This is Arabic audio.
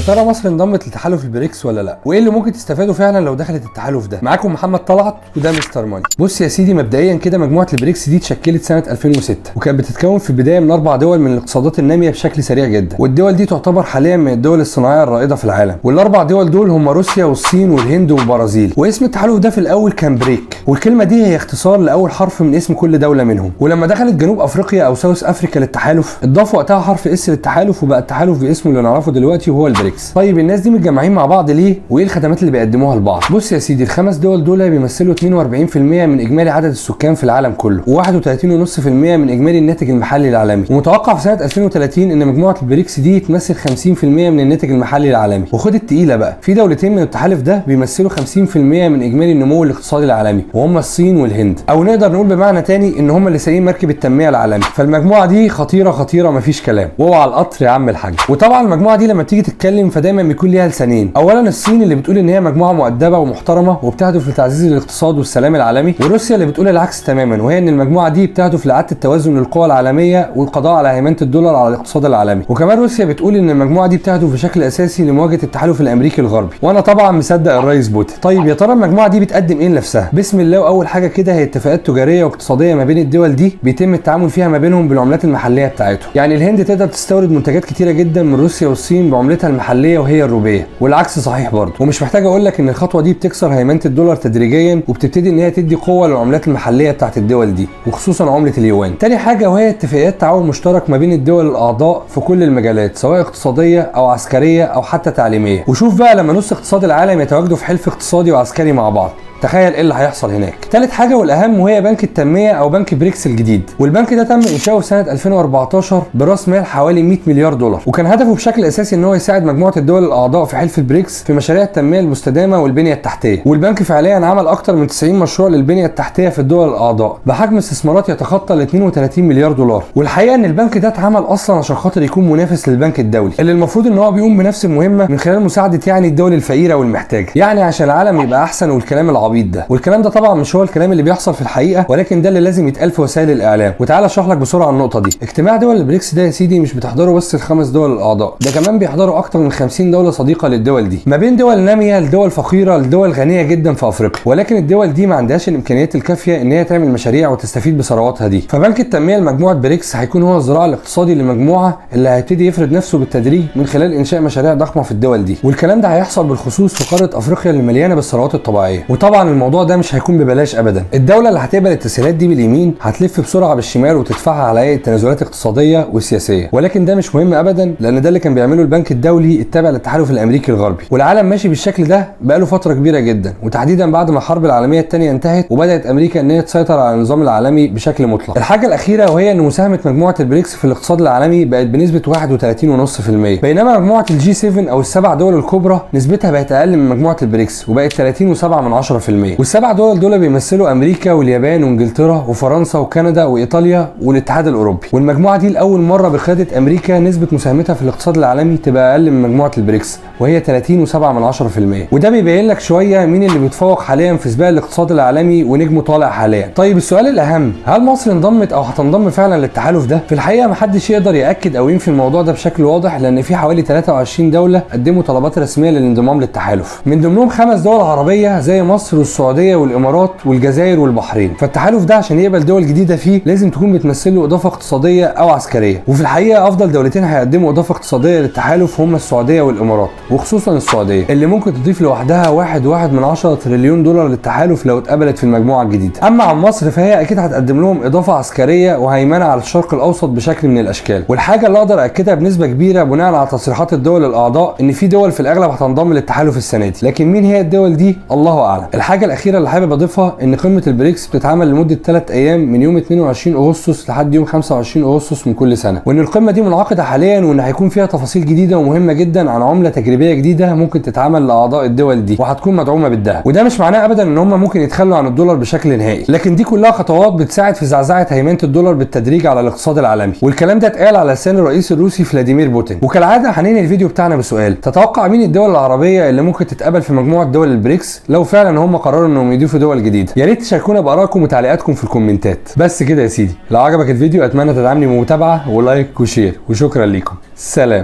ترى مصر انضمت لتحالف البريكس ولا لا؟ وايه اللي ممكن تستفادوا فعلا لو دخلت التحالف ده؟ معاكم محمد طلعت وده مستر ماني. بص يا سيدي، مبدئيا كده مجموعه البريكس دي اتشكلت سنه 2006 وكانت بتتكون في البدايه من 4 دول من الاقتصادات الناميه بشكل سريع جدا، والدول دي تعتبر حاليا من الدول الصناعيه الرائده في العالم، والاربع دول دول هم روسيا والصين والهند والبرازيل. واسم التحالف ده في الاول كان بريك، والكلمه دي هي اختصار لاول حرف من اسم كل دوله منهم. ولما دخلت جنوب افريقيا او ساوث افريكا للتحالف اتضاف وقتها حرف اس للتحالف وبقى التحالف باسمه اللي نعرفه دلوقتي وهو البريكس. طيب الناس دي متجمعين مع بعض ليه؟ وايه الخدمات اللي بيقدموها لبعض؟ بص يا سيدي، الخمس دول دول بيمثلوا 42% من اجمالي عدد السكان في العالم كله، و31.5% من اجمالي الناتج المحلي العالمي. ومتوقع في سنه 2030 ان مجموعه البريكس دي تمثل 50% من الناتج المحلي العالمي. وخد التقيله بقى، في دولتين من التحالف ده بيمثلوا 50% من اجمالي النمو الاقتصادي العالمي، وهم الصين والهند، او نقدر نقول بمعنى تاني ان هم اللي سايقين مركب التنميه العالمي. فالمجموعه دي خطيره مفيش كلام، واوعى القطر يا عم الحاج. وطبعا المجموعه دي لما بتيجي تتكلم فدايما بيكون ليها لسانين. اولا الصين اللي بتقول ان هي مجموعه مؤدبه ومحترمه وبتهدف لتعزيز الاقتصاد والسلام العالمي، وروسيا اللي بتقول العكس تماما، وهي ان المجموعه دي بتهدف لاعاده التوازن للقوى العالميه والقضاء على هيمنه الدولار على الاقتصاد العالمي. وكمان روسيا بتقول ان المجموعه دي بتهدف بشكل اساسي لمواجهه التحالف الامريكي الغربي، وانا طبعا مصدق الرئيس بوتين. طيب يا ترى المجموعه دي بتقدم ايه لنفسها؟ بسم الله. واول حاجه كده هي اتفاقات تجاريه واقتصاديه ما بين الدول دي بيتم التعامل فيها ما بينهم بالعملات المحليه بتاعتهم. يعني الهند تقدر تستورد منتجات كتيره جدا من روسيا والصين بعملتها المحليه وهي الروبيه، والعكس صحيح برضه. ومش محتاج اقول لك ان الخطوه دي بتكسر هيمنه الدولار تدريجيا وبتبتدي ان هي تدي قوه للعملات المحليه بتاعت الدول دي، وخصوصا عمله اليوان. تاني حاجه وهي اتفاقيات تعاون مشترك ما بين الدول الاعضاء في كل المجالات، سواء اقتصاديه او عسكريه او حتى تعليميه. وشوف بقى لما نص اقتصاد العالم يتواجدوا في حلف اقتصادي وعسكري مع بعض، تخيل ايه اللي هيحصل هناك. ثالث حاجه والاهم وهي بنك التنميه او بنك بريكس الجديد، والبنك ده تم انشاؤه في سنه 2014 براس مال حوالي 100 مليار دولار، وكان هدفه بشكل اساسي ان هو يساعد مجموعه الدول الاعضاء في حلف البريكس في مشاريع التنميه المستدامه والبنيه التحتيه. والبنك فعليا عمل اكتر من 90 مشروع للبنيه التحتيه في الدول الاعضاء بحجم استثمارات يتخطى ال 32 مليار دولار. والحقيقه ان البنك ده اتعمل اصلا عشان خاطر يكون منافس للبنك الدولي اللي المفروض ان هو بيقوم بنفس المهمه من خلال مساعده يعني الدول الفقيره والمحتاجه، يعني عشان العالم يبقى احسن والكلام العبيط ده. والكلام ده طبعا مش هو الكلام اللي بيحصل في الحقيقه، ولكن ده اللي لازم يتقال في وسائل الاعلام. وتعالى اشرح لك بسرعه النقطه دي. اجتماع دول البريكس ده يا سيدي مش بتحضره بس الخمس دول الاعضاء، ده كمان بيحضروا اكتر من 50 دوله صديقه للدول دي، ما بين دول ناميه لدول فقيره لدول غنيه جدا في افريقيا. ولكن الدول دي ما عندهاش الامكانيات الكافيه ان هي تعمل مشاريع وتستفيد بثرواتها دي. فبنك التنميه لمجموعه بريكس هيكون هو الذراع الاقتصادي للمجموعه اللي هيبتدي يفرض نفسه بالتدريج من خلال انشاء مشاريع ضخمه في الدول دي. والكلام ده هيحصل بالخصوص في قاره افريقيا اللي مليانه بالثروات الطبيعيه. وطبعا الموضوع ده مش هيكون ببلاش ابدا. الدوله اللي هتقبل التسهيلات دي باليمين هتلف بسرعه بالشمال وتدفعها على اي تنازلات اقتصاديه وسياسيه، ولكن ده مش مهم ابدا، لان ده اللي كان بيعمله البنك الدولي التابع للتحالف الامريكي الغربي. والعالم ماشي بالشكل ده بقاله فتره كبيره جدا، وتحديدا بعد ما الحرب العالميه الثانيه انتهت وبدات امريكا ان هي تسيطر على النظام العالمي بشكل مطلق. الحاجه الاخيره وهي ان مساهمه مجموعه البريكس في الاقتصاد العالمي بقت بنسبه 31.5%، بينما مجموعه الجي 7 او السبع دول الكبرى نسبتها بقت اقل من مجموعه البريكس وبقت 30.7%. والسبع دول بيمثلوا امريكا واليابان وانجلترا وفرنسا وكندا وايطاليا والاتحاد الاوروبي. والمجموعه دي لاول مره بقياده امريكا نسبه مساهمتها في الاقتصاد العالمي تبقى اقل من مجموعه البريكس وهي 30.7%. وده بيبين لك شويه مين اللي بيتفوق حاليا في سباق الاقتصاد العالمي ونجمه طالع حاليا. طيب السؤال الاهم، هل مصر انضمت او هتنضم فعلا للتحالف ده؟ في الحقيقه محدش يقدر ياكد او ينفي الموضوع ده بشكل واضح، لان في حوالي 23 دوله قدموا طلبات رسميه للانضمام للتحالف، من ضمنهم 5 دول عربيه زي مصر والسعوديه والامارات والجزائر والبحرين. فالتحالف ده عشان يقبل دول جديده فيه لازم تكون بتمثل له اضافه اقتصاديه او عسكريه. وفي الحقيقه افضل دولتين هيقدموا اضافه اقتصاديه للتحالف هم السعوديه والامارات، وخصوصا السعوديه اللي ممكن تضيف لوحدها 1.1 تريليون دولار للتحالف لو اتقبلت في المجموعه الجديده. اما عن مصر فهي اكيد هتقدم لهم اضافه عسكريه وهيمنه على الشرق الاوسط بشكل من الاشكال. والحاجه اللي اقدر اكدها بنسبه كبيره بناء على تصريحات الدول الاعضاء ان في دول في الاغلب هتنضم للتحالف السنه دي، لكن مين هي الدول دي الله اعلم. الحاجه الاخيره اللي حابب اضيفها ان قمه البريكس بتتعمل لمده 3 ايام من يوم 22 اغسطس لحد يوم 25 اغسطس من كل سنه، وان القمه دي منعقده حاليا وان هيكون فيها تفاصيل جديده ومهمه جدا عن عمله تجريبيه جديده ممكن تتعمل لاعضاء الدول دي وهتكون مدعومه بالذهب. وده مش معناه ابدا ان هم ممكن يتخلوا عن الدولار بشكل نهائي، لكن دي كلها خطوات بتساعد في زعزعه هيمنه الدولار بالتدريج على الاقتصاد العالمي. والكلام ده اتقال على لسان الرئيس الروسي فلاديمير بوتين. وكالعاده هننهي الفيديو بتاعنا بسؤال، تتوقع مين الدول العربيه اللي ممكن تتقبل في مجموعه دول البريكس لو فعلا هم قرروا انهم يضيفوا دول جديده؟ يا ريت تشاركونا بارائكم وتعليقاتكم في الكومنتات. بس كده يا سيدي، لو عجبك الفيديو اتمنى تدعمني بمتابعه ولايك وشير، وشكرا ليكم. سلام.